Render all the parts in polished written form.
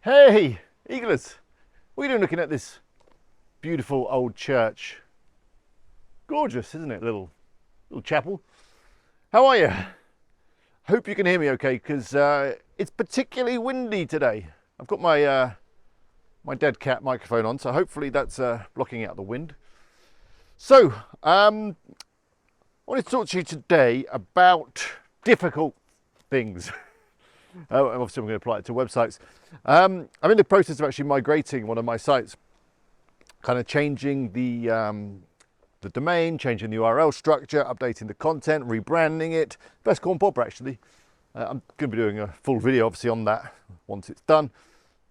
Hey, Eaglers, what are you doing looking at this beautiful old church? Gorgeous, isn't it? Little chapel. How are you? Hope you can hear me okay, because it's particularly windy today. I've got my my dead cat microphone on, so hopefully that's blocking out the wind. So, I wanted to talk to you today about difficult things. Obviously, I'm going to apply it to websites. I'm in the process of actually migrating one of my sites, kind of changing the domain, changing the URL structure, updating the content, rebranding it. Best corn popper, actually. I'm going to be doing a full video, obviously, on that once it's done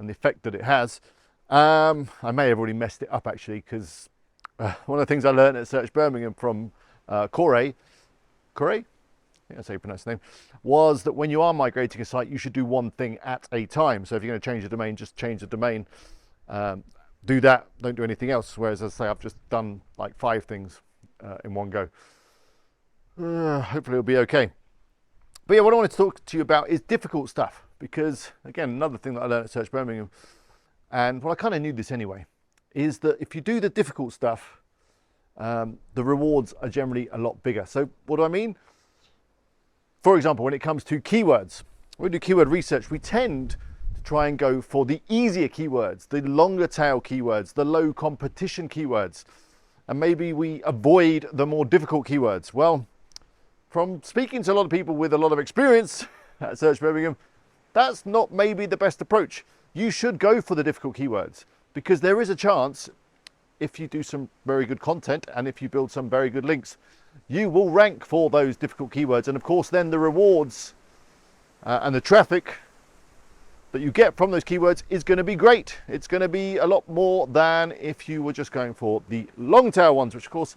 and the effect that it has. I may have already messed it up, actually, because one of the things I learned at Search Birmingham from Corey, I think that's how you pronounce the name, was that when you are migrating a site, you should do one thing at a time. So if you're going to change the domain, just change the domain. Do that, don't do anything else. Whereas, as I say, I've just done like 5 things in one go. Hopefully it'll be okay. But yeah, what I wanted to talk to you about is difficult stuff. Because, again, another thing that I learned at Search Birmingham, and well, I kind of knew this anyway, is that if you do the difficult stuff, the rewards are generally a lot bigger. So what do I mean? For example, when it comes to keywords, when we do keyword research, we tend to try and go for the easier keywords, the longer tail keywords, the low competition keywords, and maybe we avoid the more difficult keywords. Well, from speaking to a lot of people with a lot of experience at Search Birmingham, that's not maybe the best approach. You should go for the difficult keywords because there is a chance, if you do some very good content and if you build some very good links, you will rank for those difficult keywords. And of course, then the rewards and the traffic that you get from those keywords is going to be great. It's going to be a lot more than if you were just going for the long tail ones, which of course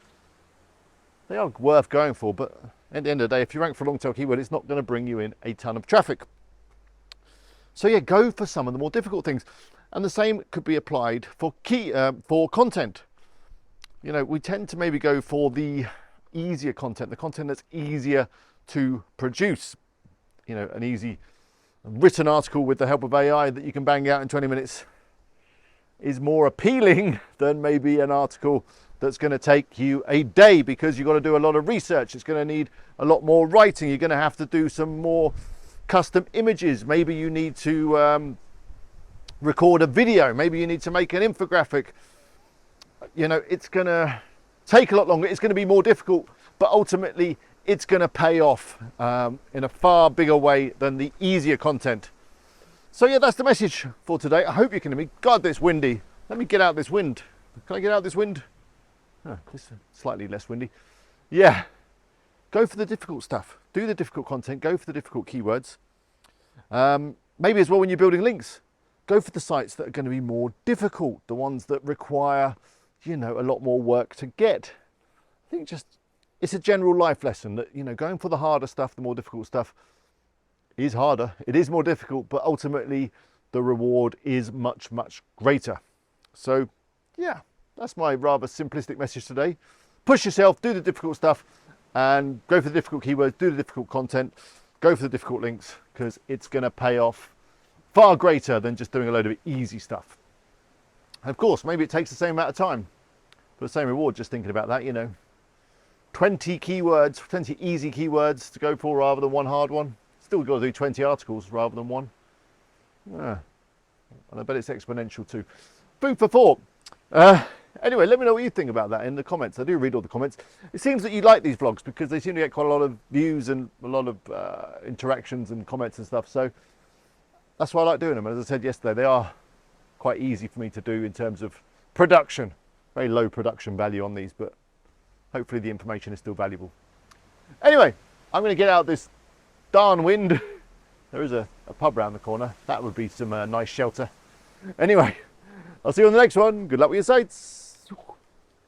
they are worth going for. But at the end of the day, if you rank for a long tail keyword, it's not going to bring you in a ton of traffic. So yeah, go for some of the more difficult things. And the same could be applied for content. You know, we tend to maybe go for the easier content, the content that's easier to produce. You know, an easy written article with the help of AI that you can bang out in 20 minutes is more appealing than maybe an article that's going to take you a day because you've got to do a lot of research. It's going to need a lot more writing. You're going to have to do some more custom images. Maybe you need to record a video. Maybe you need to make an infographic. You know, it's going to take a lot longer. It's going to be more difficult, but ultimately it's going to pay off in a far bigger way than the easier content. So yeah, that's the message for today. I hope you can hear me. God, it's windy. Let me get out this wind. Can I get out this wind? Oh, this is slightly less windy. Yeah, go for the difficult stuff. Do the difficult content. Go for the difficult keywords. Maybe as well when you're building links, go for the sites that are going to be more difficult, the ones that require, you know, a lot more work to get. I think just it's a general life lesson that, you know, going for the harder stuff, the more difficult stuff is harder. It is more difficult, but ultimately the reward is much, much greater. So yeah, that's my rather simplistic message today. Push yourself, do the difficult stuff and go for the difficult keywords, do the difficult content, go for the difficult links because it's going to pay off far greater than just doing a load of easy stuff. And of course, maybe it takes the same amount of time for the same reward, just thinking about that, you know. 20 keywords, 20 easy keywords to go for rather than one hard one. Still got to do 20 articles rather than one. Yeah. And I bet it's exponential too. Food for thought. Anyway, let me know what you think about that in the comments. I do read all the comments. It seems that you like these vlogs because they seem to get quite a lot of views and a lot of interactions and comments and stuff. So that's why I like doing them. As I said yesterday, they are quite easy for me to do in terms of production. Very low production value on these, but hopefully the information is still valuable. Anyway, I'm going to get out this darn wind. There is a pub round the corner. That would be some nice shelter. Anyway, I'll see you on the next one. Good luck with your sites.